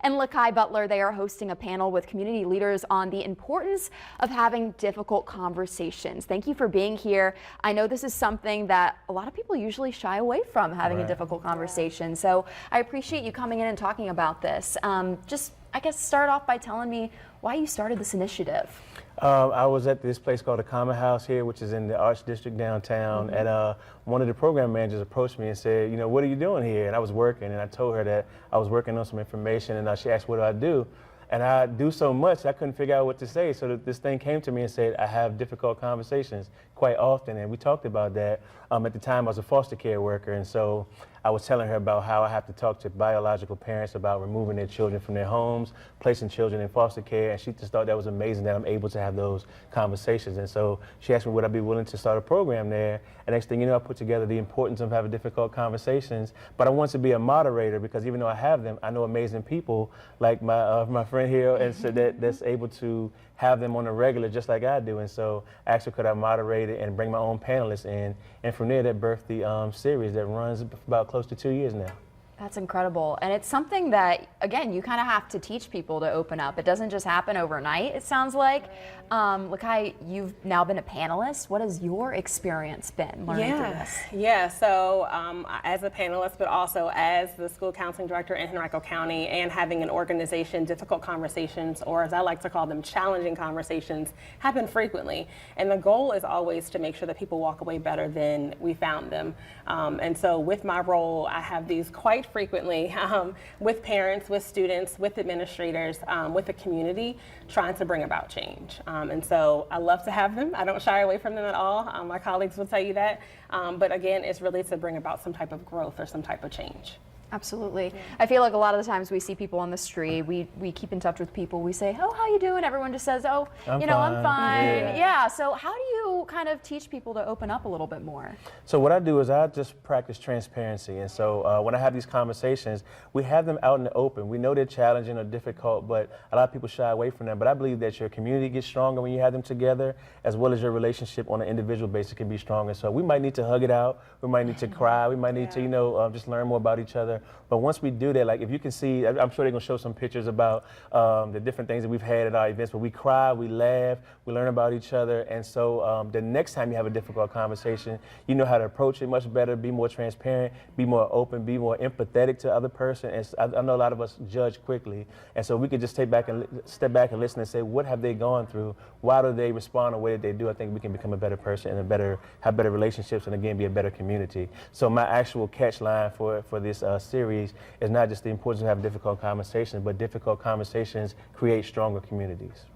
and Lakai Butler. They are hosting a panel with community leaders on the importance of having difficult conversations. Thank you for being here. I know this is something that a lot of people usually shy away from, having a difficult conversation. So I appreciate you coming in and talking about this. Just, I guess, start off by telling me why you started this initiative. I was at this place called the Common House here, which is in the Arts District downtown, and one of the program managers approached me and said, you know, what are you doing here? And I was working, and I told her that I was working on some information, and she asked, what do I do? And I do so much, I couldn't figure out what to say. So this thing came to me and said, I have difficult conversations quite often. And we talked about that. At the time, I was a foster care worker. And so I was telling her about how I have to talk to biological parents about removing their children from their homes, placing children in foster care. And she just thought that was amazing that I'm able to have those conversations. And so she asked me, would I be willing to start a program there? And next thing you know, I put together the importance of having difficult conversations. But I want to be a moderator because even though I have them, I know amazing people like my friend here, and so that's able to have them on a regular just like I do. And so actually could I moderate it and bring my own panelists in, and from there that birthed the series that runs about close to 2 years now. That's incredible. And it's something that, again, you kind of have to teach people to open up. It doesn't just happen overnight, it sounds like. Lakai, you've now been a panelist. What has your experience been learning through this? Yeah, so as a panelist, but also as the school counseling director in Henrico County and having an organization, difficult conversations, or as I like to call them, challenging conversations, happen frequently. And the goal is always to make sure that people walk away better than we found them. And so with my role, I have these quite frequently with parents, with students, with administrators, with the community, trying to bring about change. And so I love to have them. I don't shy away from them at all. My colleagues will tell you that. But again, it's really to bring about some type of growth or some type of change. Absolutely. I feel like a lot of the times we see people on the street, we keep in touch with people, we say, oh, how you doing? Everyone just says, oh, I'm fine. Yeah. So how do you kind of teach people to open up a little bit more? So what I do is I just practice transparency. And so when I have these conversations, we have them out in the open. We know they're challenging or difficult, but a lot of people shy away from them. But I believe that your community gets stronger when you have them together, as well as your relationship on an individual basis can be stronger. So we might need to hug it out. We might need to cry. We might need to, just learn more about each other. But once we do that, like if you can see, I'm sure they're going to show some pictures about the different things that we've had at our events, but we cry, we laugh, we learn about each other. And so the next time you have a difficult conversation, you know how to approach it much better, be more transparent, be more open, be more empathetic to the other person. And I know a lot of us judge quickly. And so we could just step back and listen and say, what have they gone through? Why do they respond the way that they do? I think we can become a better person and have better relationships, and again, be a better community. So my actual catch line for this series is not just the importance of having difficult conversations, but difficult conversations create stronger communities.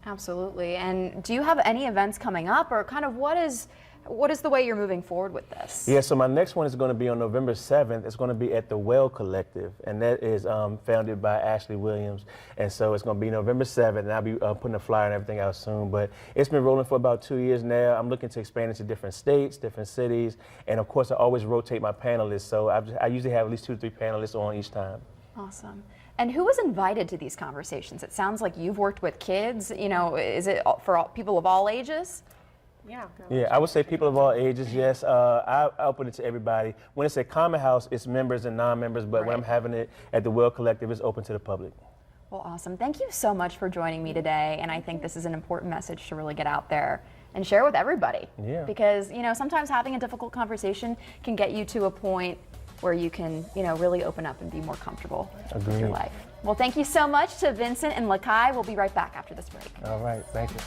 Absolutely. And do you have any events coming up, or kind of what is the way you're moving forward with this? Yeah, so my next one is going to be on November 7th. It's going to be at the Well Collective, and that is founded by Ashley Williams. And so it's going to be November 7th, and I'll be putting a flyer and everything out soon. But it's been rolling for about 2 years now. I'm looking to expand into different states, different cities, and of course I always rotate my panelists. So I usually have at least 2 to 3 panelists on each time. Awesome. And who was invited to these conversations? It sounds like you've worked with kids. You know, is it for people of all ages? Yeah, I would say people of all ages, yes. I open it to everybody. When it's a Common House, it's members and non-members, but when I'm having it at the Well Collective, it's open to the public. Well, awesome. Thank you so much for joining me today, and I think this is an important message to really get out there and share with everybody. Yeah. Because, you know, sometimes having a difficult conversation can get you to a point where you can, really open up and be more comfortable with your life. Well, thank you so much to Vincent and Lakai. We'll be right back after this break. All right, thank you.